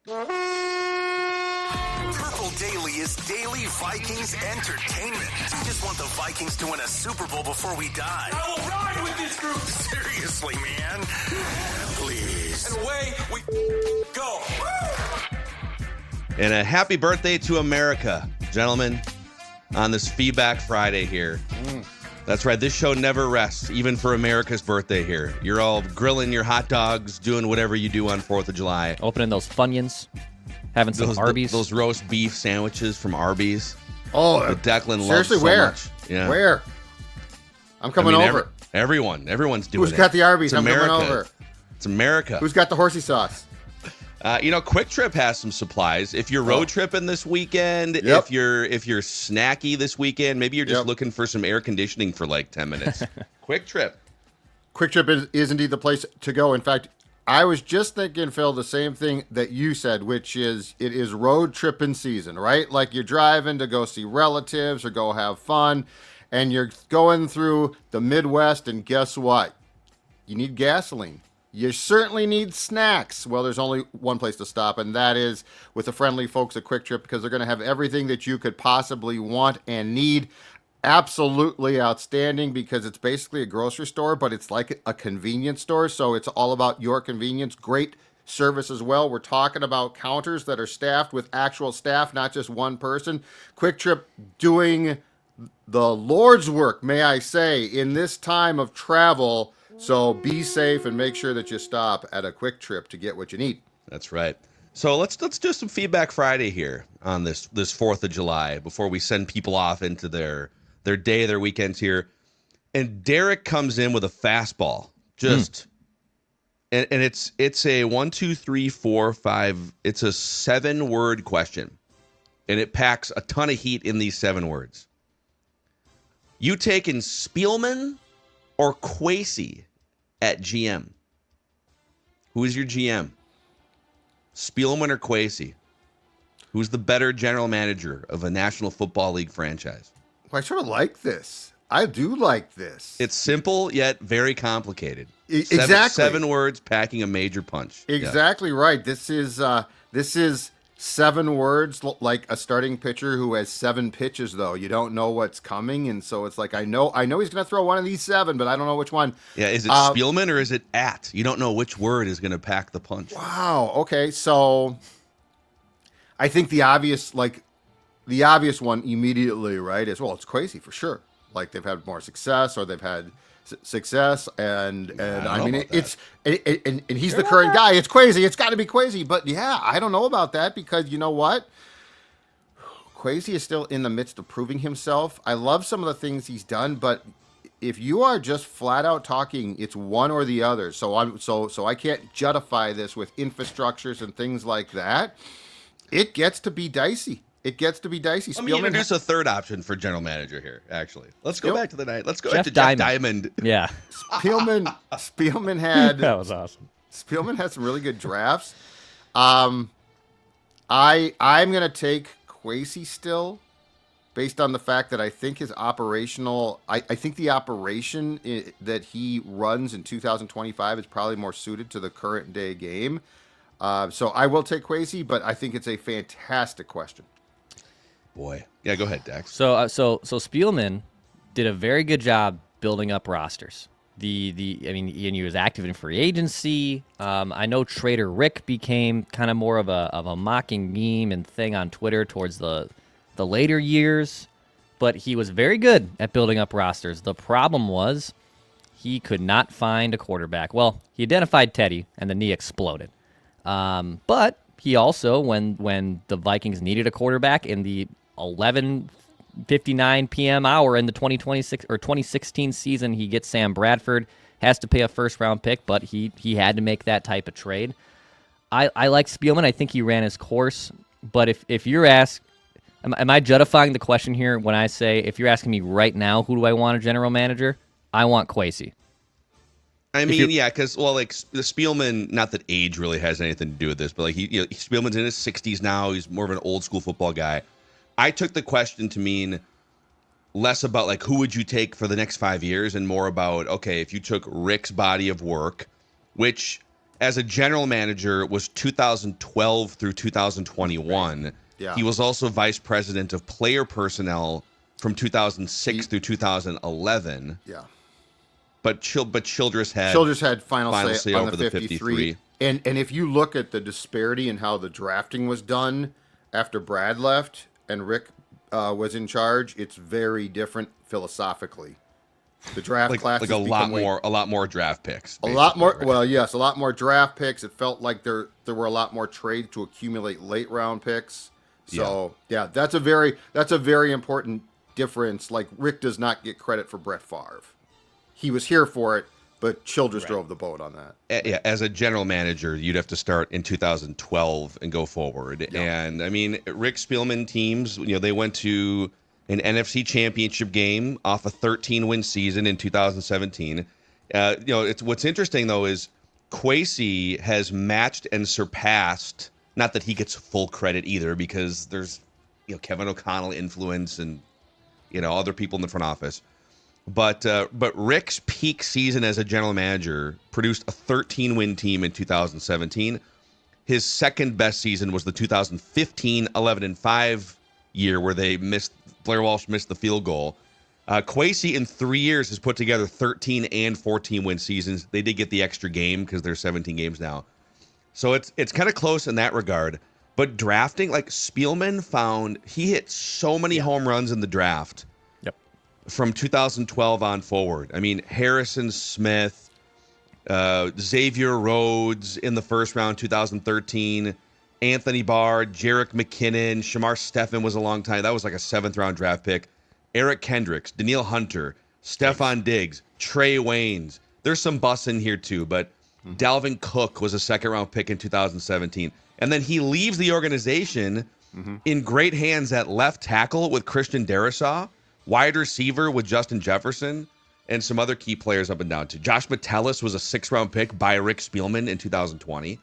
Purple Daily is daily Vikings entertainment. We just want the Vikings to win a Super Bowl before we die. I will ride with this group. Seriously, man. Please. And away we go. And a happy birthday to America, gentlemen, on this Feedback Friday here. That's right. This show never rests, even for America's birthday here. You're all grilling your hot dogs, doing whatever you do on 4th of July. Opening those Funyuns, having some Arby's. Those roast beef sandwiches from Arby's. Oh, that Declan loves seriously, so where? much. Yeah. Where? I'm coming over. Everyone's doing it. Who's got the Arby's? It's I'm America. coming over. It's America. Who's got the horsey sauce? Quick Trip has some supplies. If you're road tripping this weekend, Yep. if you're snacky this weekend, maybe you're just looking for some air conditioning for like 10 minutes. Quick Trip. Quick Trip is indeed the place to go. In fact, I was just thinking, Phil, the same thing that you said, which is it is road tripping season, right? Like you're driving to go see relatives or go have fun, and you're going through the Midwest, and guess what? You need gasoline. You certainly need snacks. Well, there's only one place to stop, and that is with the friendly folks at Quick Trip, because they're going to have everything that you could possibly want and need. Absolutely outstanding, because it's basically a grocery store, but it's like a convenience store, so it's all about your convenience. Great service as well. We're talking about counters that are staffed with actual staff, not just one person. Quick Trip doing the Lord's work, may I say, in this time of travel. So be safe and make sure that you stop at a Quick Trip to get what you need. That's right. So let's do some Feedback Friday here on this 4th of July before we send people off into their day, their weekends here. And Derek comes in with a fastball. And it's a 1, 2, 3, 4, 5. It's a 7-word question. And it packs a ton of heat in these 7 words. You taking Spielman or Kwesi at GM? Who is your GM? Spielman or Kwesi? Who's the better general manager of a National Football League franchise? Well, I sort of like this. I do like this. It's simple yet very complicated. Exactly. 7 words packing a major punch. Exactly right. This is 7 words, like a starting pitcher who has 7 pitches, though. You don't know what's coming, and so it's like, I know he's going to throw one of these 7, but I don't know which one. Yeah, is it Spielman or is it at? You don't know which word is going to pack the punch. Wow, okay, so I think the obvious one immediately, right, is, well, it's Kwesi for sure. Like, they've had more success, or they've had success, and I mean, and he's the current guy. It's Kwesi. It's got to be Kwesi. But yeah, I don't know about that, because you know what? Kwesi is still in the midst of proving himself. I love some of the things he's done, but if you are just flat out talking, it's one or the other. So I can't justify this with infrastructures and things like that. It gets to be dicey. Let me introduce a third option for general manager here, actually. Let's go back to the night. Let's go back to Jeff Jeff Diamond. Yeah. Spielman had... That was awesome. Spielman had some really good drafts. I'm going to take Kwesi still, based on the fact that I think his operational... I think the operation that he runs in 2025 is probably more suited to the current day game. So I will take Kwesi, but I think it's a fantastic question. Boy. Yeah, go ahead, Dax. So Spielman did a very good job building up rosters. He was active in free agency. I know Trader Rick became kind of more of a mocking meme and thing on Twitter towards the later years, but he was very good at building up rosters. The problem was he could not find a quarterback. Well, he identified Teddy, and the knee exploded. But he also, when the Vikings needed a quarterback in the 11:59 p.m. hour in the 2016 season, he gets Sam Bradford, has to pay a first-round pick, but he had to make that type of trade. I like Spielman. I think he ran his course. But if you're asked, am I justifying the question here when I say, if you're asking me right now, who do I want a general manager? I want Kwesi. I mean, yeah, because, well, like, the Spielman, not that age really has anything to do with this, but, like, Spielman's in his 60s now. He's more of an old-school football guy. I took the question to mean less about, like, who would you take for the next 5 years, and more about, okay, if you took Rick's body of work, which, as a general manager was 2012 through 2021. Yeah. He was also vice president of player personnel from 2006 through 2011. Yeah. But Childress had final say on over the 53. And if you look at the disparity in how the drafting was done after Brad left and Rick was in charge, it's very different philosophically. The draft classes a lot more draft picks. A lot more. Right? Well, yes, a lot more draft picks. It felt like there were a lot more trades to accumulate late round picks. So yeah, that's a very important difference. Like Rick does not get credit for Brett Favre. He was here for it, but Childress drove the boat on that. Yeah, as a general manager, you'd have to start in 2012 and go forward. Yeah. And I mean, Rick Spielman teams, they went to an NFC Championship game off a 13-win season in 2017. What's interesting though is Kwesi has matched and surpassed. Not that he gets full credit either, because there's Kevin O'Connell influence and other people in the front office. But Rick's peak season as a general manager produced a 13-win team in 2017. His second best season was the 2015 11-5 year where Blair Walsh missed the field goal. Kwesi in 3 years has put together 13 and 14-win seasons. They did get the extra game because there's 17 games now. So it's kind of close in that regard. But drafting, like Spielman he hit so many home runs in the draft. From 2012 on forward. I mean, Harrison Smith, Xavier Rhodes in the first round, 2013, Anthony Barr, Jerick McKinnon, Shamar Stephan was a long time. That was like a 7th-round draft pick. Eric Kendricks, Daniil Hunter, Stephon Diggs, Trey Waynes. There's some busts in here too, but Dalvin Cook was a 2nd-round pick in 2017. And then he leaves the organization in great hands at left tackle with Christian Darrisaw, wide receiver with Justin Jefferson, and some other key players up and down too. Josh Metellus was a 6th-round pick by Rick Spielman in 2020.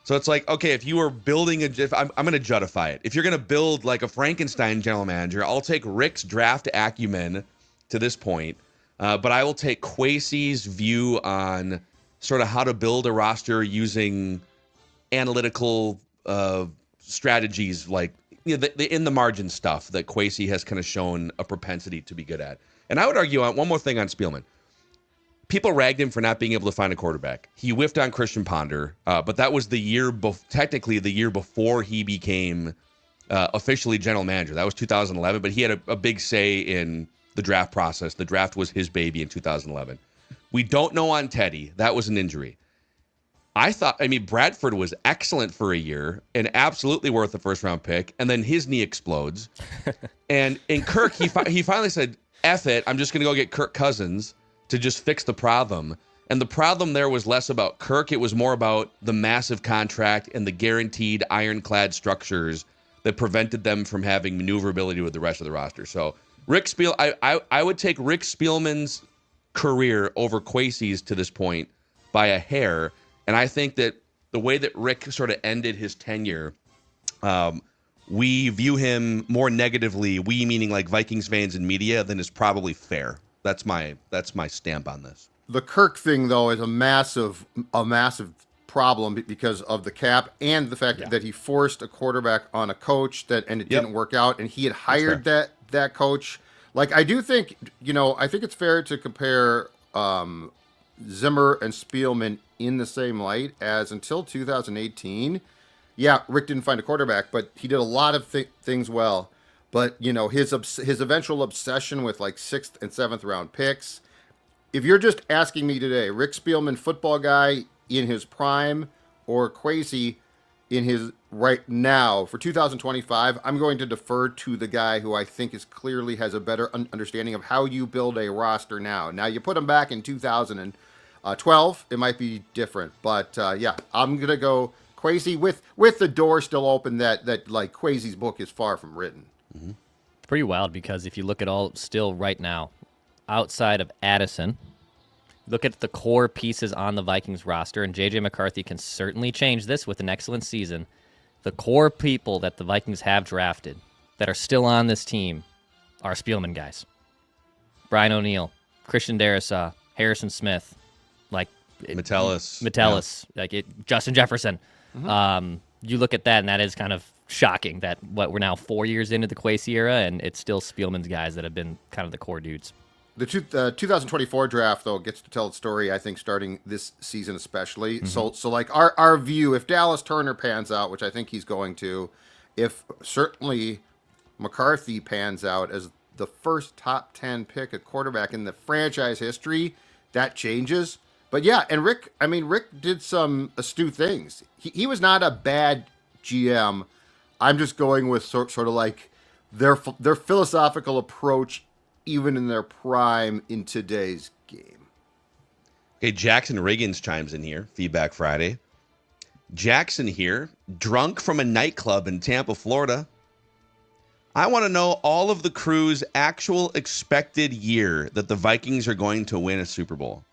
So it's like, okay, if you were building I'm going to Juddify it. If you're going to build like a Frankenstein general manager, I'll take Rick's draft acumen to this point, but I will take Kwesi's view on sort of how to build a roster using analytical strategies like the in the margin stuff that Kwesi has kind of shown a propensity to be good at. And I would argue on one more thing on Spielman. People ragged him for not being able to find a quarterback. He whiffed on Christian Ponder, but that was technically the year before he became officially general manager. That was 2011, but he had a big say in the draft process. The draft was his baby in 2011. We don't know on Teddy. That was an injury. Bradford was excellent for a year and absolutely worth a 1st-round pick, and then his knee explodes. And in Kirk, he finally said, F it, I'm just going to go get Kirk Cousins to just fix the problem. And the problem there was less about Kirk. It was more about the massive contract and the guaranteed ironclad structures that prevented them from having maneuverability with the rest of the roster. So I would take Rick Spielman's career over Kwesi's to this point by a hair. And I think that the way that Rick sort of ended his tenure, we view him more negatively, we meaning like Vikings fans and media, than is probably fair. That's my stamp on this. The Kirk thing, though, is a massive problem because of the cap and the fact that he forced a quarterback on a coach and it didn't work out, and he had hired that coach. Like, I do think, I think it's fair to compare Zimmer and Spielman in the same light as until 2018. Yeah, Rick didn't find a quarterback, but he did a lot of things well. But, his eventual obsession with like 6th and 7th round picks. If you're just asking me today, Rick Spielman, football guy in his prime, or Kwesi in his right now for 2025, I'm going to defer to the guy who I think clearly has a better understanding of how you build a roster now. Now, you put him back in 2012, it might be different. But I'm going to go Kwesi with the door still open that like Kwesi's book is far from written. Mm-hmm. It's pretty wild because if you look at all still right now, outside of Addison, look at the core pieces on the Vikings roster, and J.J. McCarthy can certainly change this with an excellent season. The core people that the Vikings have drafted that are still on this team are Spielman guys. Brian O'Neill, Christian Darrisaw, Harrison Smith. Like, Metellus. Justin Jefferson. You look at that, and that is kind of shocking that we're now 4 years into the Kwesi era, and it's still Spielman's guys that have been kind of the core dudes. The 2024 draft, though, gets to tell its story, I think, starting this season especially. So like our view, if Dallas Turner pans out, which I think he's going to, if certainly McCarthy pans out as the first top 10 pick at quarterback in the franchise history, that changes. But yeah, and Rick did some astute things. He was not a bad GM. I'm just going with sort of like their philosophical approach, even in their prime in today's game. Okay, Jackson Riggins chimes in here. Feedback Friday. Jackson here, drunk from a nightclub in Tampa, Florida. I want to know all of the crew's actual expected year that the Vikings are going to win a Super Bowl.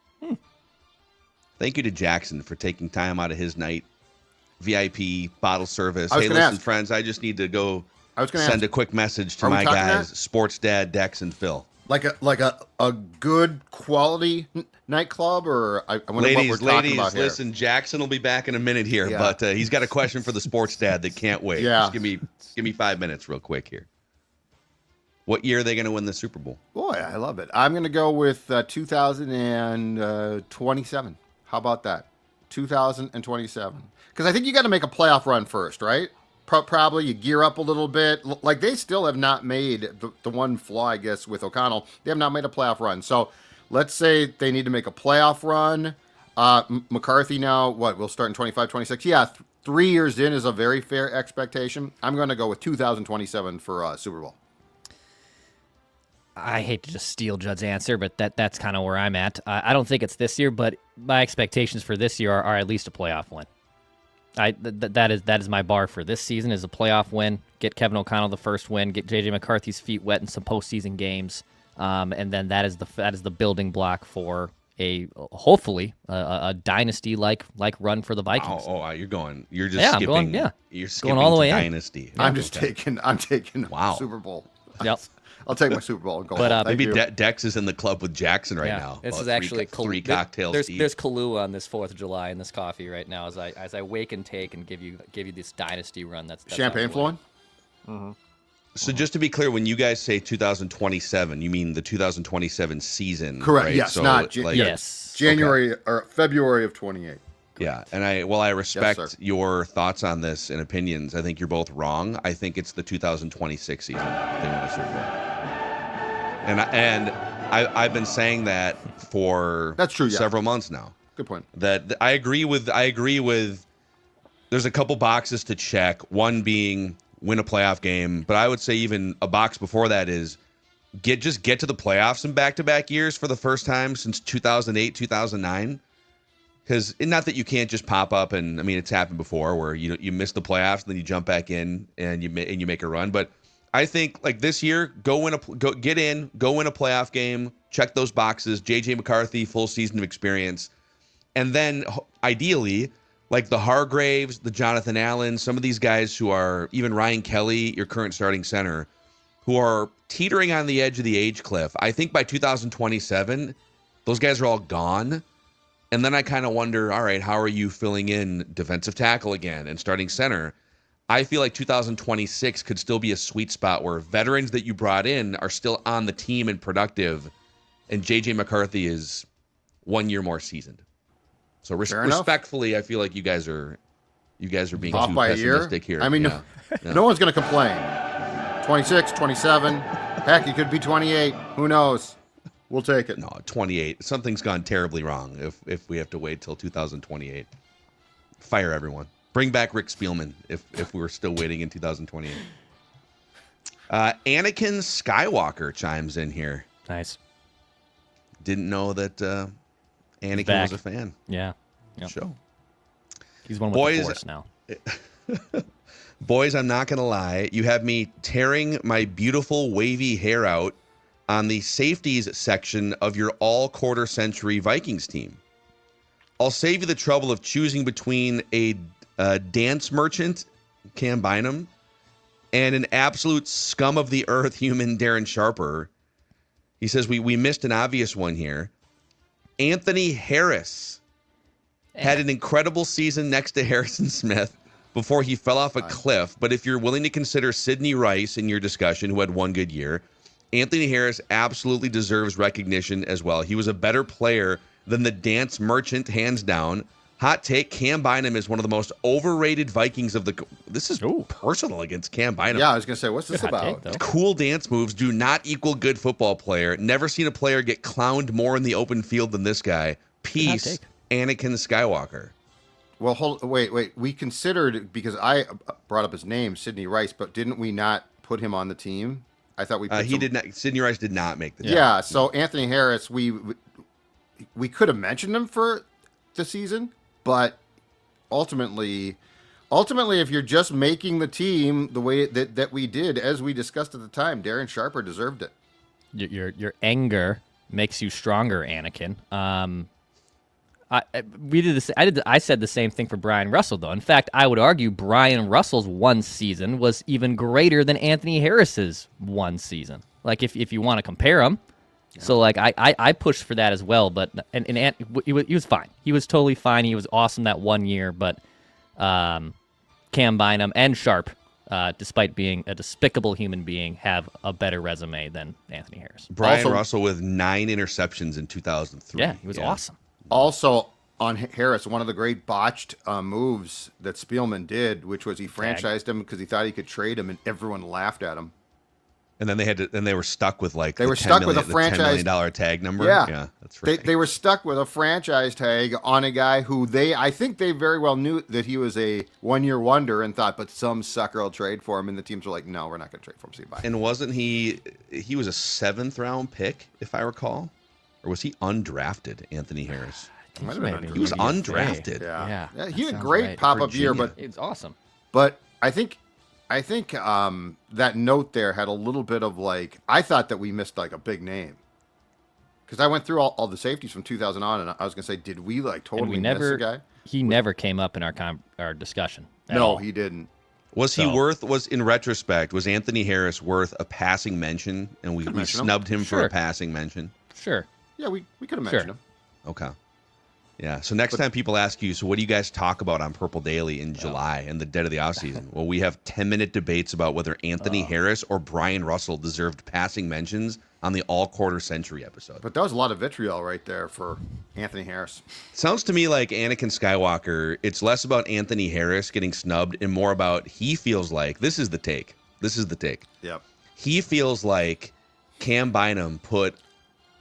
Thank you to Jackson for taking time out of his night. VIP, bottle service. Hey, listen, friends, I just need to go send a quick message to my guys, Sports Dad, Dex, and Phil. Like a good quality nightclub, or I wonder what we're talking about here. Listen, Jackson will be back in a minute here, but he's got a question for the Sports Dad that can't wait. Yeah. Just give me 5 minutes real quick here. What year are they going to win the Super Bowl? Boy, I love it. I'm going to go with 2027. How about that? 2027. Because I think you got to make a playoff run first, right? Probably you gear up a little bit. Like they still have not made the one flaw, I guess, with O'Connell. They have not made a playoff run. So let's say they need to make a playoff run. McCarthy now, we'll start in 25, 26. Yeah, 3 years in is a very fair expectation. I'm going to go with 2027 for Super Bowl. I hate to just steal Judd's answer, but that's kind of where I'm at. I don't think it's this year, but my expectations for this year are at least a playoff win. That is my bar for this season, is a playoff win. Get Kevin O'Connell the first win. Get J.J. McCarthy's feet wet in some postseason games, and then that is the building block for hopefully a dynasty like run for the Vikings. You're just skipping. You're skipping going all the way dynasty. I'm taking Super Bowl. Yep. I'll take my Super Bowl and go. But maybe Dex is in the club with Jackson right now. This is actually three cocktails. There's Kahlua on this 4th of July in this coffee right now as I wake and take and give you this dynasty run. That's champagne flowing. Mm-hmm. So just to be clear, when you guys say 2027, you mean the 2027 season? Correct. Right? Yes. So, not yes. January or February of 28. Yeah, and I respect your thoughts on this and opinions. I think you're both wrong. I think it's the 2026 season they win the Super Bowl. And I've been saying that for several months now. Good point. That I agree with. There's a couple boxes to check. One being win a playoff game, but I would say even a box before that is get to the playoffs in back-to-back years for the first time since 2008, 2009. Because not that you can't just pop up and it's happened before where you miss the playoffs and then you jump back in and you make a run. But I think like this year, go win a playoff game, check those boxes. JJ McCarthy, full season of experience, and then ideally like the Hargraves, the Jonathan Allen, some of these guys who are even Ryan Kelly, your current starting center, who are teetering on the edge of the age cliff. I think by 2027, those guys are all gone. And then I kind of wonder, all right, how are you filling in defensive tackle again and starting center? I feel like 2026 could still be a sweet spot where veterans that you brought in are still on the team and productive, and J.J. McCarthy is 1 year more seasoned. So respectfully, I feel like you guys are being off too by pessimistic here. No one's going to complain. 26, 27, heck, it could be 28. Who knows? We'll take it. No, 28. Something's gone terribly wrong if we have to wait till 2028. Fire everyone. Bring back Rick Spielman if we're still waiting in 2028. Anakin Skywalker chimes in here. Nice. Didn't know that Anakin was a fan. Yeah. Yep. Show. He's one with the Force now. Boys, I'm not going to lie. You have me tearing my beautiful wavy hair out on the safeties section of your all-quarter century Vikings team. I'll save you the trouble of choosing between a dance merchant, Cam Bynum, and an absolute scum of the earth human, Darren Sharper. He says we missed an obvious one here. Anthony Harris had an incredible season next to Harrison Smith before he fell off a cliff. But if you're willing to consider Sidney Rice in your discussion, who had one good year, Anthony Harris absolutely deserves recognition as well. He was a better player than the dance merchant, hands down. Hot take, Cam Bynum is one of the most overrated Vikings of the... This is personal against Cam Bynum. Yeah, I was going to say, what's this about? Cool dance moves do not equal good football player. Never seen a player get clowned more in the open field than this guy. Peace, Anakin Skywalker. Well, wait. We considered, because I brought up his name, Sidney Rice, but didn't we not put him on the team? I thought we put did not. Sidney Rice did not make the team. Yeah, so Anthony Harris, we could have mentioned him for the season, but ultimately, if you're just making the team the way that we did, as we discussed at the time, Darren Sharper deserved it. Your anger makes you stronger, Anakin. We did this. I said the same thing for Brian Russell, though. In fact, I would argue Brian Russell's one season was even greater than Anthony Harris's one season. Like, if you want to compare them. Yeah. So, like, I pushed for that as well. But and he was fine. He was totally fine. He was awesome that 1 year. But Cam Bynum and Sharp, despite being a despicable human being, have a better resume than Anthony Harris. Brian Russell with 9 interceptions in 2003. Yeah, he was awesome. Also, on Harris, one of the great botched moves that Spielman did, which was he franchised him because he thought he could trade him, and everyone laughed at him. And then they were stuck with like a franchise $10 million tag number. Yeah, that's right. They were stuck with a franchise tag on a guy who I think they very well knew that he was a 1-year wonder and thought, but some sucker will trade for him, and the teams were like, no, we're not going to trade for him. See, bye. And wasn't he was a 7th round pick, if I recall? Or was he undrafted, Anthony Harris? He was undrafted. Yeah. He had a great pop-up year, but it's awesome. But I think that note there had a little bit of like, I thought that we missed like a big name. Because I went through all the safeties from 2000 on, and I was going to say, did we like totally miss a guy? He never came up in our discussion. No, he didn't. Was in retrospect, was Anthony Harris worth a passing mention, and we snubbed him for a passing mention? Sure. Yeah, we could have mentioned him. Okay. Yeah, so next time people ask you, so what do you guys talk about on Purple Daily in July and the dead of the offseason? Well, we have 10-minute debates about whether Anthony Harris or Brian Russell deserved passing mentions on the All-Quarter Century episode. But that was a lot of vitriol right there for Anthony Harris. Sounds to me like Anakin Skywalker, it's less about Anthony Harris getting snubbed and more about he feels like, this is the take. Yep. He feels like Cam Bynum put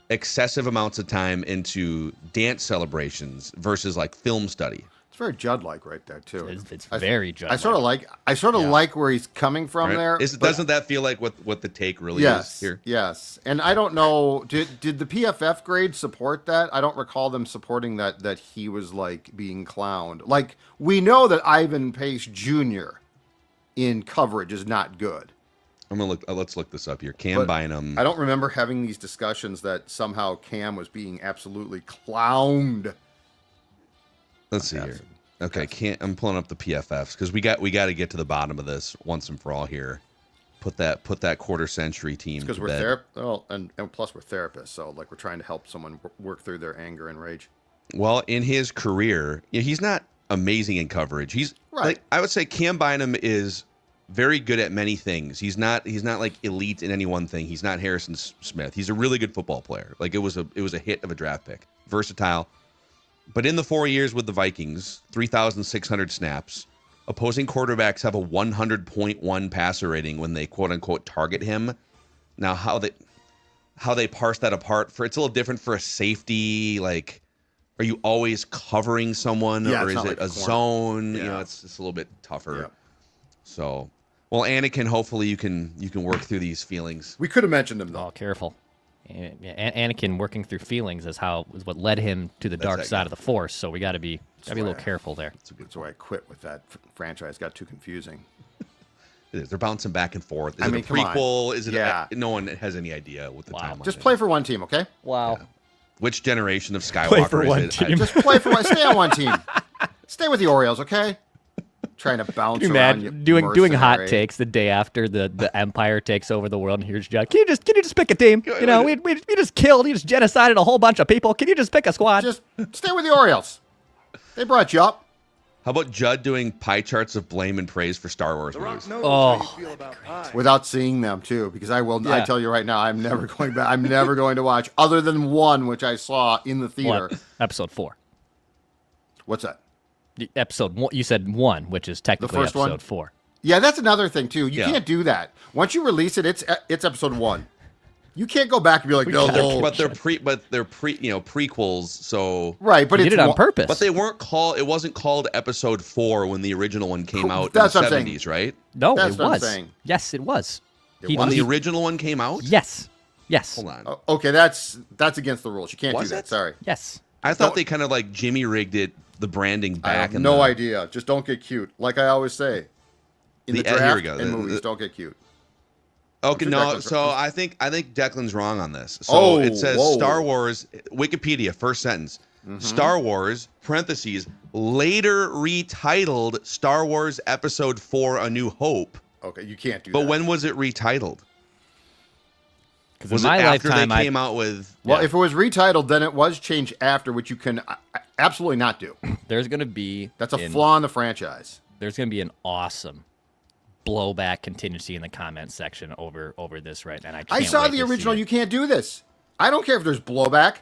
excessive amounts of time into dance celebrations versus like film study. It's very Judd-like right there too. It's very Judd. I sort of like where he's coming from there. Doesn't that feel like what the take really is here? Yes. And I don't know, did the PFF grade support that? I don't recall them supporting that he was like being clowned. Like, we know that Ivan Pace Jr. in coverage is not good. I'm gonna look. Let's look this up here. Cam Bynum. I don't remember having these discussions that somehow Cam was being absolutely clowned. Let's see here. Okay, I'm pulling up the PFFs because we got to get to the bottom of this once and for all here. Put that quarter century team. Because we're therapists. And plus we're therapists, so like we're trying to help someone work through their anger and rage. Well, in his career, he's not amazing in coverage. He's like, I would say Cam Bynum is very good at many things. He's not like elite in any one thing. He's not Harrison Smith. He's a really good football player. Like it was a hit of a draft pick. Versatile. But in the 4 years with the Vikings, 3,600 snaps, opposing quarterbacks have a 100.1 passer rating when they quote unquote target him. Now how they parse that apart it's a little different for a safety. Like, are you always covering someone or is it a zone? Yeah. It's just a little bit tougher. Yeah. So, well, Anakin, hopefully you can work through these feelings. We could have mentioned him though. Oh, careful. Anakin working through feelings is what led him to the dark side of the Force. So we got to be a little careful there. That's why I quit with that franchise. Got too confusing. It is. They're bouncing back and forth. Is it a prequel? Is it? No one has any idea what the timeline is. Just play for one team, okay? Wow. Yeah. Which generation of Skywalker play for one is it? team. Just play for one. Stay on one team. Stay with the Orioles, okay? Trying to bounce around. Doing hot takes the day after the Empire takes over the world, and here's John. Can you just pick a team? We just genocided a whole bunch of people. Can you just pick a squad? Just stay with the Orioles. They brought you up. How about Judd doing pie charts of blame and praise for Star Wars movies? Without seeing them too, because I will. Yeah. I tell you right now, I'm never going back. I'm never going to watch other than one, which I saw in the theater. What? Episode 4. What's that? The episode 1. You said 1, which is technically first one? episode 4. Yeah, that's another thing too. You Yeah. can't do that. Once you release it, it's episode 1. You can't go back and be like, no, But they're prequels. So right. But You it's did it on one- purpose. But they weren't called. It wasn't called Episode 4 when the original one came out That's in what the I'm saying. 70s, right? No, That's it what I'm was. saying. Yes, it was. It was? When the original one came out. Yes. Yes. Hold on. Okay, that's against the rules. You can't Was do that. it? Sorry. Yes. I thought they kind of like Jimmy rigged it, the branding I back. have no idea. Just don't get cute. Like I always say. In the here draft we go. and movies, don't get cute. Okay, I'm sure no. Declan's So right. I think Declan's wrong on this. So Oh, it says whoa. Star Wars Wikipedia first sentence. Mm-hmm. Star Wars parentheses later retitled Star Wars Episode 4: A New Hope. Okay, you can't do But that. when was it retitled? Because Was in it my after lifetime, they came out with? Well, Yeah. if it was retitled, then it was changed after, which you can absolutely not do. there's going to be That's a flaw in the franchise. There's going to be an awesome blowback contingency in the comment section over this right now. And I I can't saw wait the to see original. it. You can't do this. I don't care if there's blowback.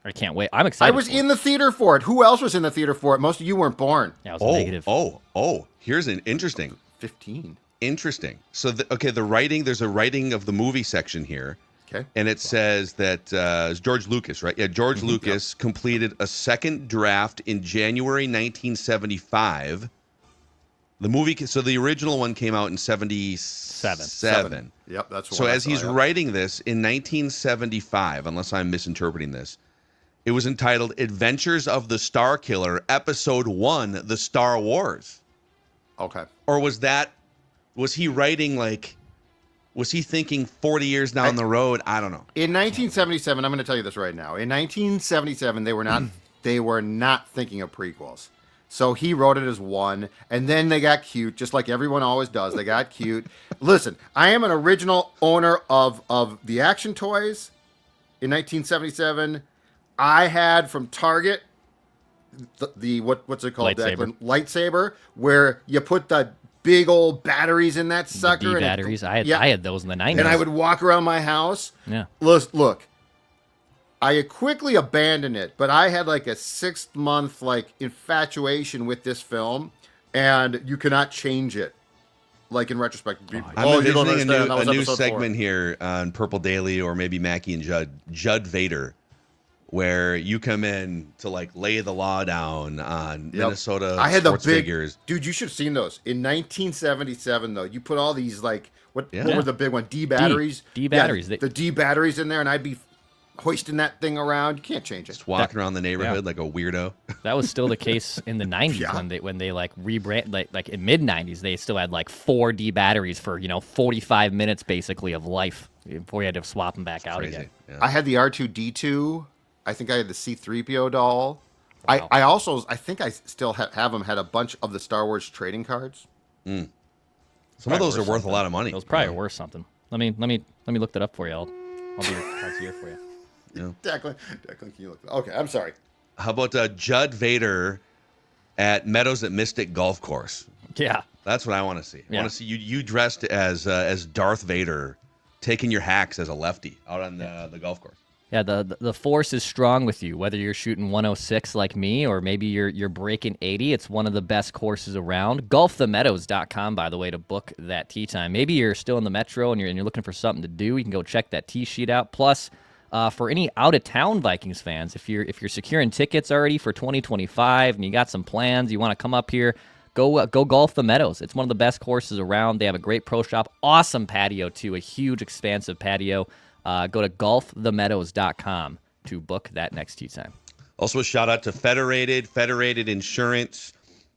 I can't wait. I'm I excited. was for in it. the theater for it. Who else was in the theater for it? Most of you weren't born. Yeah, it was negative. Here's an interesting. 15. Interesting. So, the writing, there's a writing of the movie section here. Okay. And it says that it's George Lucas, right? Yeah, George Lucas completed a second draft in January 1975. The movie, so the original one came out in 77. Yep, that's what So I as saw, he's yep. writing this in 1975, unless I'm misinterpreting this, it was entitled Adventures of the Star Killer, Episode 1, The Star Wars. Okay. Or was he writing was he thinking 40 years down the road? I don't know. In 1977, I'm going to tell you this right now. In 1977, they were not thinking of prequels. So he wrote it as 1, and then they got cute, just like everyone always does. They got cute. Listen, I am an original owner of the action toys. In 1977, I had from Target the what's it called? Lightsaber. Declan? Lightsaber, where you put the big old batteries in that The sucker. D and batteries. I had those in the 90s. and I would walk around my house. Yeah. Look, I quickly abandoned it, but I had like a 6-month infatuation with this film, and you cannot change it. Like in retrospect, I'm you don't envisioning understand. That was a new episode 4. segment here on Purple Daily, or maybe Mackie and Judd Vader, where you come in to lay the law down on Minnesota I had sports the big figures. dude. You should have seen those in 1977. Though you put all these what Yeah. were the big one? D batteries. D batteries. Yeah, the D batteries in there, and I'd be hoisting that thing around. You can't change it. Just walking around the neighborhood like a weirdo. That was still the case in the 90s Yeah. when they rebrand like in mid 90s they still had 4 D batteries for 45 minutes basically of life before you had to swap them back out Crazy. again. Yeah. I had the R2D2. I think I had the C3PO doll. Wow. I think I still have them. Had a bunch of the Star Wars trading cards. Some of those are worth a lot of money. Those probably are worth something. Let me look that up for you. I'll be your concierge for you. Declan, can you look? Okay, I'm sorry. How about Judd Vader at Meadows at Mystic Golf Course? Yeah. That's what I want to see. I Yeah. want to see you dressed as Darth Vader, taking your hacks as a lefty out on the golf course. Yeah, the force is strong with you. Whether you're shooting 106 like me or maybe you're breaking 80, it's one of the best courses around. GolfTheMeadows.com, by the way, to book that tee time. Maybe you're still in the metro and you're looking for something to do. You can go check that tee sheet out. Plus, for any out of town Vikings fans, if you're securing tickets already for 2025 and you got some plans, you want to come up here, go golf the Meadows. It's one of the best courses around. They have a great pro shop, awesome patio too, a huge expansive patio. Go to golfthemeadows.com to book that next tee time. Also, a shout out to Federated Insurance,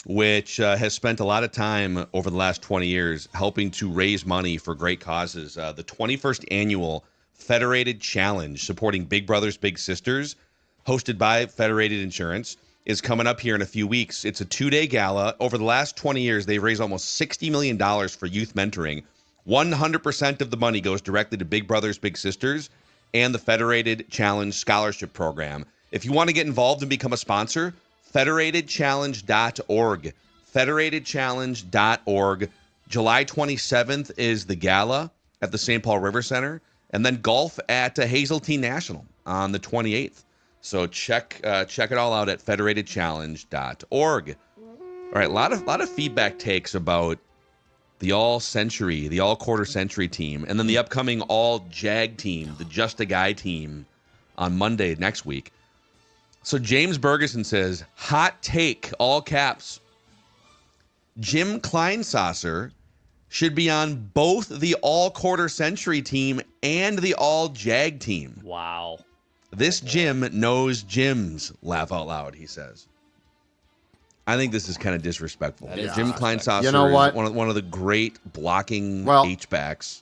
which has spent a lot of time over the last 20 years helping to raise money for great causes. The 21st annual Federated Challenge, supporting Big Brothers Big Sisters, hosted by Federated Insurance, is coming up here in a few weeks. It's a 2-day gala. Over the last 20 years, they've raised almost $60 million for youth mentoring. 100% of the money goes directly to Big Brothers Big Sisters and the Federated Challenge Scholarship Program. If you want to get involved and become a sponsor, federatedchallenge.org. Federatedchallenge.org. July 27th is the gala at the St. Paul River Center, and then golf at Hazeltine National on the 28th. So check it all out at federatedchallenge.org. All right, a lot of feedback takes about the all-century, the all-quarter century team, and then the upcoming all-JAG team, the Just a Guy team, on Monday next week. So James Bergeson says, hot take, all caps, Jim Kleinsasser should be on both the all-quarter century team and the all-JAG team. Wow. This Jim knows Jims, laugh out loud, he says. I think this is kind of disrespectful. Jim Kleinsasser you know what? is one of the great blocking H-backs.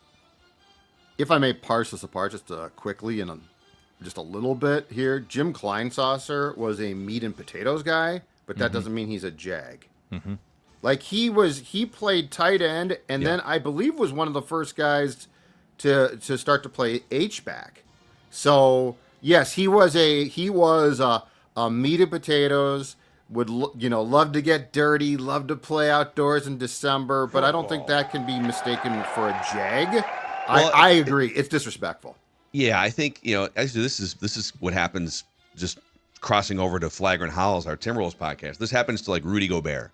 If I may parse this apart just quickly and just a little bit here, Jim Kleinsasser was a meat and potatoes guy, but that doesn't mean he's a JAG. Mm-hmm. Like he played tight end, and then I believe was one of the first guys to start to play H-back. So yes, he was a meat and potatoes. Would love to get dirty, love to play outdoors in December, but I don't think that can be mistaken for a JAG. Well, I agree, it's disrespectful. Yeah, I think actually this is what happens. Just crossing over to Flagrant Howls, our Timberwolves podcast. This happens to like Rudy Gobert,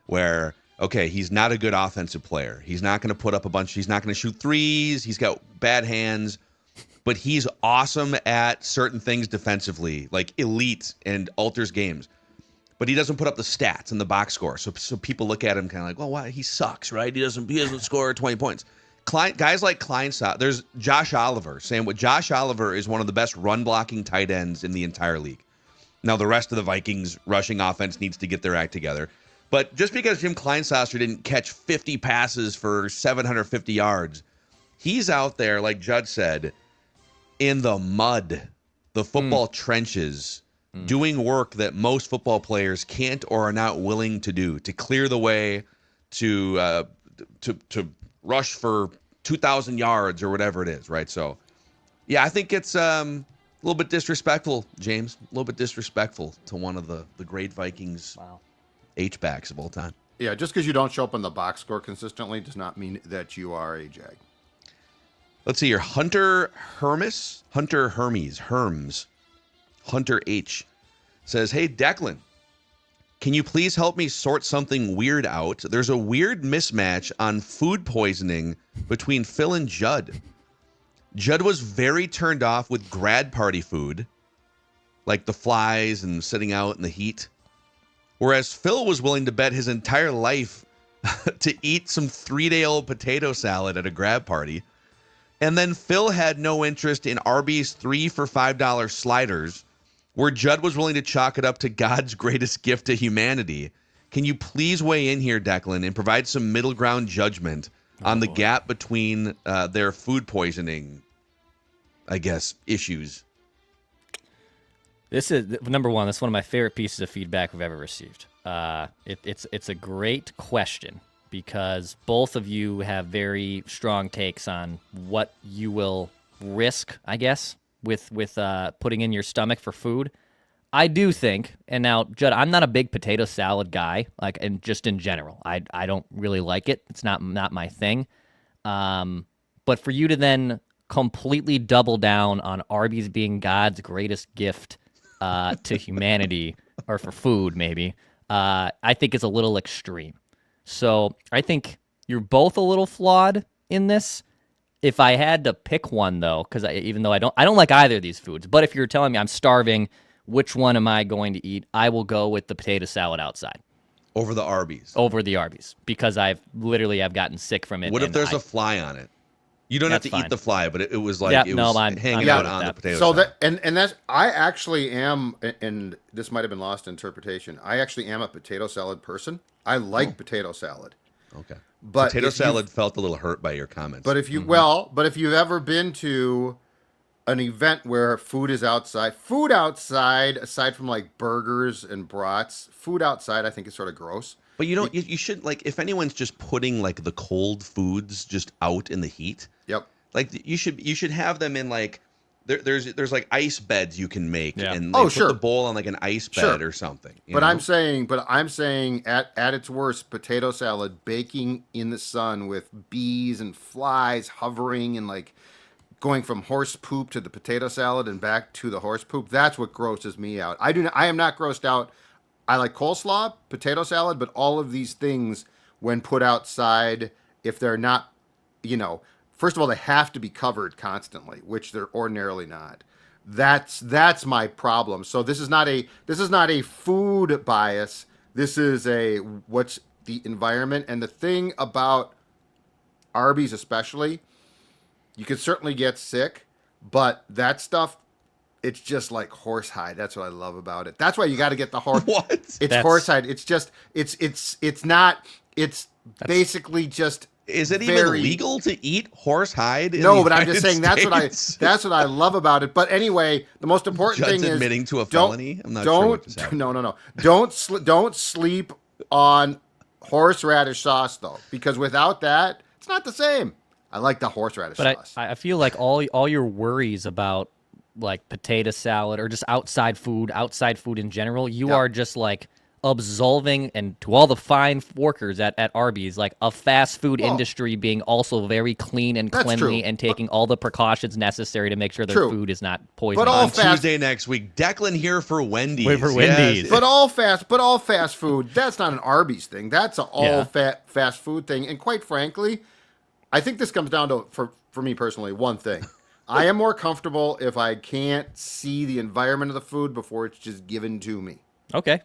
where he's not a good offensive player. He's not going to put up a bunch. He's not going to shoot threes. He's got bad hands, but he's awesome at certain things defensively, like elite and alters games. But he doesn't put up the stats and the box score. So people look at him kind of like, well, why? He sucks, right? He doesn't score 20 points. Guys like Kleinsasser, there's Josh Oliver saying what Josh Oliver is one of the best run blocking tight ends in the entire league. Now the rest of the Vikings rushing offense needs to get their act together. But just because Jim Kleinsasser didn't catch 50 passes for 750 yards, he's out there, like Judd said, in the mud, the football trenches, doing work that most football players can't or are not willing to do to clear the way to rush for 2,000 yards or whatever it is, right? So, yeah, I think it's a little bit disrespectful, James. A little bit disrespectful to one of the great Vikings H-backs of all time. Yeah, just because you don't show up on the box score consistently does not mean that you are a JAG. Let's see here. Hunter Hermes Hunter H says, hey, Declan, can you please help me sort something weird out? There's a weird mismatch on food poisoning between Phil and Judd. Judd was very turned off with grad party food, like the flies and sitting out in the heat, whereas Phil was willing to bet his entire life to eat some 3-day-old potato salad at a grad party. And then Phil had no interest in Arby's 3 for $5 sliders, where Judd was willing to chalk it up to God's greatest gift to humanity. Can you please weigh in here, Declan, and provide some middle ground judgment on the gap between their food poisoning, I guess, issues? This is number one. That's one of my favorite pieces of feedback we've ever received. It's a great question because both of you have very strong takes on what you will risk, I guess, with putting in your stomach for food. I do think, and now, Judd, I'm not a big potato salad guy, and just in general. I don't really like it. It's not my thing. But for you to then completely double down on Arby's being God's greatest gift to humanity, or for food maybe, I think it's a little extreme. So I think you're both a little flawed in this. If I had to pick one, though, because even though I don't like either of these foods, but if you're telling me I'm starving, which one am I going to eat? I will go with the potato salad outside. Over the Arby's. Over the Arby's, because I've gotten sick from it. What if there's a fly on it? You don't have to eat the fly, but it was like hanging out on the potato salad. That's I actually am, and this might have been lost in interpretation. I actually am a potato salad person. I like potato salad. Okay. But potato salad felt a little hurt by your comments. But if you've ever been to an event where food outside, aside from like burgers and brats, food outside I think is sort of gross. But you should, like, if anyone's just putting like the cold foods just out in the heat. Yep. Like you should have them in like there's like ice beds you can make, Yeah. and Oh, put sure. the bowl on like an ice bed or something. you But know? I'm saying at its worst, potato salad baking in the sun with bees and flies hovering and like going from horse poop to the potato salad and back to the horse poop. That's what grosses me out. I am not grossed out. I like coleslaw, potato salad, but all of these things when put outside, if they're not, first of all, they have to be covered constantly, which they're ordinarily not. That's my problem. So this is not a food bias. This is a what's the environment. And the thing about Arby's especially, you can certainly get sick, but that stuff, it's just like horsehide. That's what I love about it. That's why you got to get the horse. What? It's horsehide. It's just it's not. It's basically just. Is it even legal to eat horse hide? No, but I'm just saying that's what I love about it. But anyway, the most important Judd's thing is admitting to a felony. I'm not sure what just happened. No. Don't sleep on horseradish sauce though, because without that, it's not the same. I like the horseradish sauce. I feel like all your worries about like potato salad or just outside food in general, you are just like absolving and to all the fine workers at Arby's, like a fast food industry being also very clean and cleanly and taking all the precautions necessary to make sure their food is not poisoned. But all on Tuesday next week, Declan here for Wendy's. Wait for Wendy's. Yes. But all fast food, that's not an Arby's thing. That's an all fast food thing. And quite frankly, I think this comes down to, for me personally, one thing. I am more comfortable if I can't see the environment of the food before it's just given to me. Okay.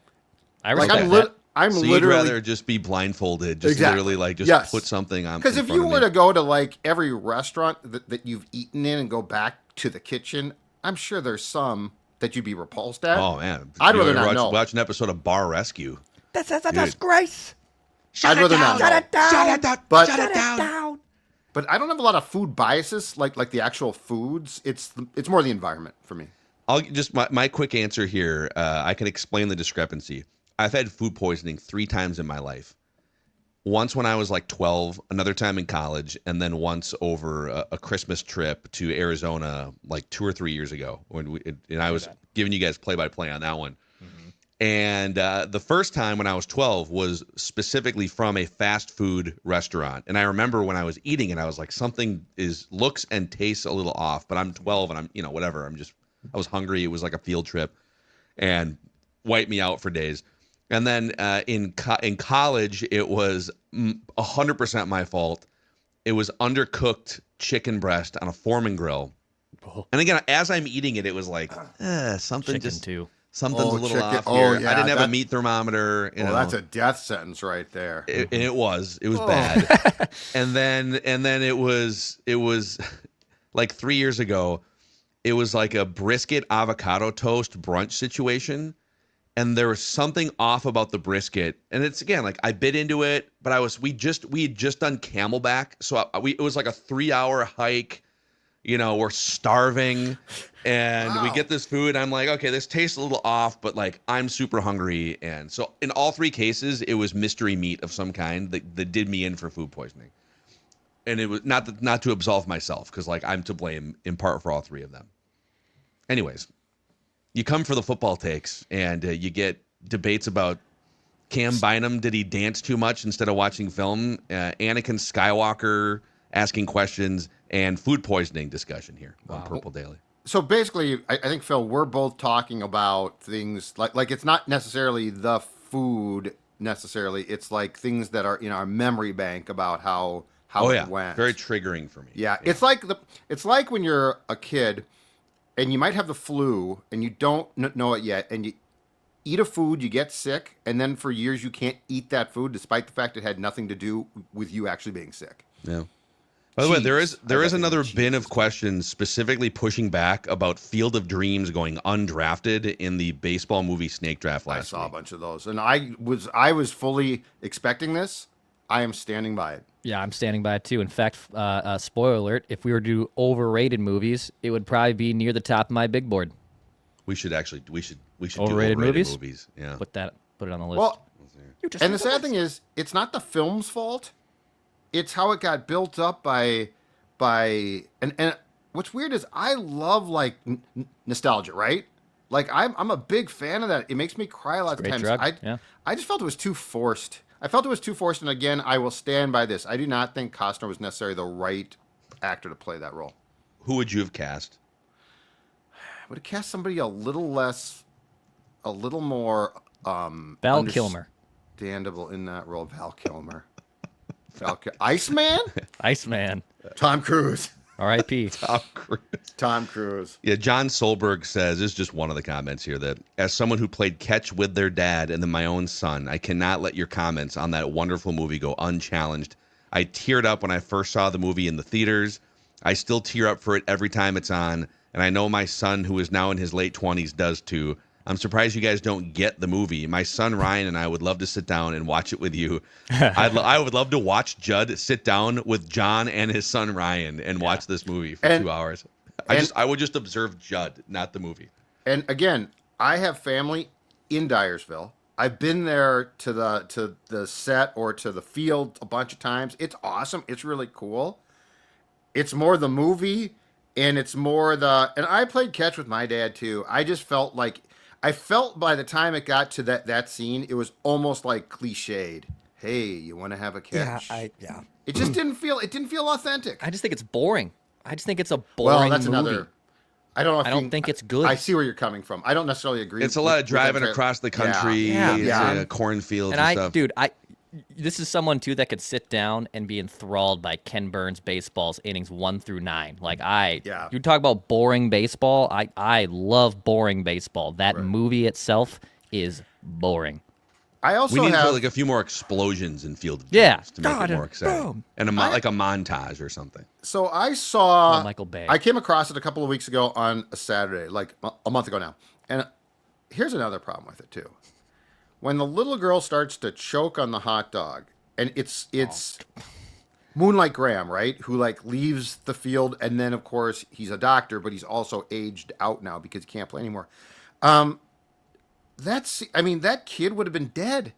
I respect that. I'm So literally. you'd rather just be blindfolded, just literally like just put something on. Because if you were to go to like every restaurant that you've eaten in and go back to the kitchen, I'm sure there's some that you'd be repulsed at. Oh man, I'd rather not know. Watch an episode of Bar Rescue. That's a disgrace. I'd rather not know. Shut it down. Shut it down. But- Shut it down. Down. But I don't have a lot of food biases, like the actual foods. It's more the environment for me. I'll just my quick answer here. I can explain the discrepancy. I've had food poisoning 3 times in my life. Once when I was like 12, another time in college, and then once over a Christmas trip to Arizona like 2 or 3 years ago and I was giving you guys play-by-play on that one. Mm-hmm. And the first time when I was 12 was specifically from a fast food restaurant. And I remember when I was eating it, I was like, something looks and tastes a little off, but I'm 12 and I'm, whatever. I was hungry. It was like a field trip and wiped me out for days. And then in college, it was 100% my fault. It was undercooked chicken breast on a Foreman grill. Oh. And again, as I'm eating it, it was like something Chicken too. Something's a little chicken. off Oh, here. yeah, I didn't have a meat thermometer. That's a death sentence right there. And it was bad. and then it was like 3 years ago. It was like a brisket avocado toast brunch situation. And there was something off about the brisket, and it's again like I bit into it, but we had just done Camelback, so it was like a 3-hour hike. We're starving, and we get this food. I'm like, okay, this tastes a little off, but like I'm super hungry, and so in all 3 cases, it was mystery meat of some kind that did me in for food poisoning, and it was not to absolve myself because like I'm to blame in part for all 3 of them. Anyways. You come for the football takes, and you get debates about Cam Bynum. Did he dance too much instead of watching film? Anakin Skywalker asking questions, and food poisoning discussion here on Purple Daily. So basically, I think, Phil, we're both talking about things like it's not necessarily the food necessarily. It's like things that are in our memory bank about how it went. Very triggering for me. Yeah. It's like when you're a kid and you might have the flu and you don't know it yet, and you eat a food, you get sick, and then for years you can't eat that food despite the fact it had nothing to do with you actually being sick. Yeah. By the way, there is another bin of questions specifically pushing back about Field of Dreams going undrafted in the baseball movie Snake Draft last week. I saw a bunch of those, and I was fully expecting this. I am standing by it. Yeah, I'm standing by it too. In fact, spoiler alert, if we were to do overrated movies, it would probably be near the top of my big board. We should Overrated do overrated movies. Yeah. Put it on the list. Well, and the sad thing is, it's not the film's fault. It's how it got built up by and what's weird is I love like nostalgia, right? Like I'm a big fan of that. It makes me cry a lot of times. Drug. I just felt it was too forced. I felt it was too forced, and again, I will stand by this. I do not think Costner was necessarily the right actor to play that role. Who would you have cast? I would have cast somebody a little more Val Kilmer. Understandable in that role. Val Kilmer. Iceman? Iceman. Tom Cruise. R.I.P. Tom Cruise. Yeah, John Solberg says, this is just one of the comments here, that as someone who played catch with their dad and then my own son, I cannot let your comments on that wonderful movie go unchallenged. I teared up when I first saw the movie in the theaters. I still tear up for it every time it's on, and I know my son, who is now in his late 20s, does too. I'm surprised you guys don't get the movie. My son Ryan and I would love to sit down and watch it with you. I would love to watch Judd sit down with John and his son Ryan and watch this movie for 2 hours. I would just observe Judd, not the movie. And again, I have family in Dyersville. I've been there to the set or to the field a bunch of times. It's awesome. It's really cool. It's more the movie, and it's more and I played catch with my dad too. I just felt like by the time it got to that scene, it was almost like cliched. Hey, you want to have a catch? Yeah. It just didn't feel authentic. I just think it's boring. I just think it's a boring that's movie. another. I don't know. I don't think it's good. I see where you're coming from. I don't necessarily agree. It's a lot of driving across the country, cornfields and stuff. This is someone too that could sit down and be enthralled by Ken Burns' baseball's innings 1 through 9. You talk about boring baseball. I love boring baseball. That movie itself is boring. We need like a few more explosions in Field of Dreams to make it more exciting, and like a montage or something. So I saw Michael Bay. I came across it a couple of weeks ago on a Saturday, like a month ago now. And here's another problem with it too. When the little girl starts to choke on the hot dog, and it's Moonlight Graham, right? Who like leaves the field, and then of course he's a doctor, but he's also aged out now because he can't play anymore. That kid would have been dead.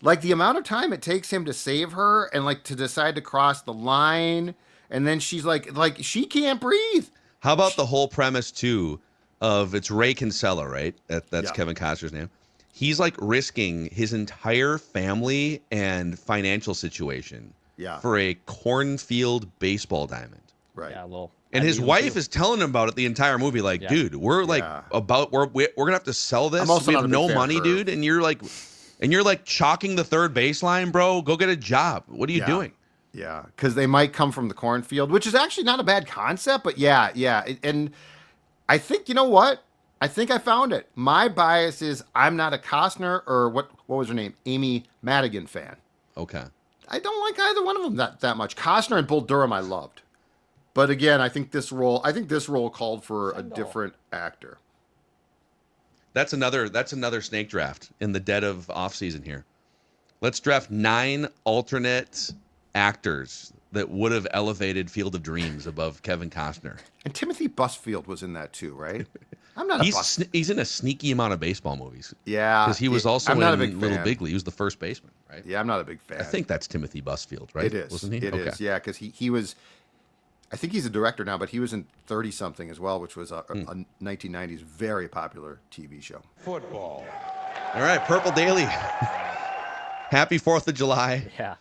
Like the amount of time it takes him to save her and like to decide to cross the line, and then she's like she can't breathe. How about the whole premise too of it's Ray Kinsella, right? That's Kevin Costner's name. He's like risking his entire family and financial situation for a cornfield baseball diamond. Right. Yeah, well. And his wife is telling him about it the entire movie. Like, dude, we're gonna have to sell this. We have no money, dude. And you're like chalking the third baseline, bro. Go get a job. What are you doing? Yeah, because they might come from the cornfield, which is actually not a bad concept. But and I think, you know what? I think I found it. My bias is I'm not a Costner or what was her name? Amy Madigan fan. Okay. I don't like either one of them that much. Costner and Bull Durham I loved. But again, I think this role called for a different actor. That's another snake draft in the dead of off season here. Let's draft 9 alternate actors that would have elevated Field of Dreams above Kevin Costner. And Timothy Busfield was in that too, right? I'm not. He's in a sneaky amount of baseball movies. Yeah, because he was also in Little Big League. He was the first baseman, right? Yeah, I'm not a big fan. I think that's Timothy Busfield, right? It is. Wasn't he? It is. Yeah, because he was. I think he's a director now, but he was in 30-something as well, which was a 1990s very popular TV show. Football. All right, Purple Daily. Happy 4th of July. Yeah.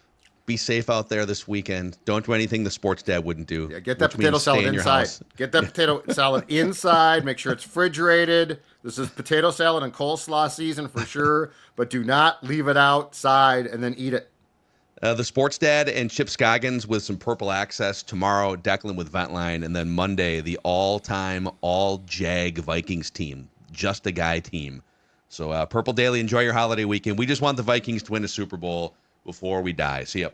Be safe out there this weekend. Don't do anything the sports dad wouldn't do. Yeah, get that potato salad inside. Get that potato salad inside. Make sure it's refrigerated. This is potato salad and coleslaw season for sure, but do not leave it outside and then eat it. The Sports Dad and Chip Scoggins with some Purple Access tomorrow, Declan with Ventline, and then Monday, the all-time, all-Jag Vikings team, just a guy team. So Purple Daily, enjoy your holiday weekend. We just want the Vikings to win a Super Bowl before we die. See ya.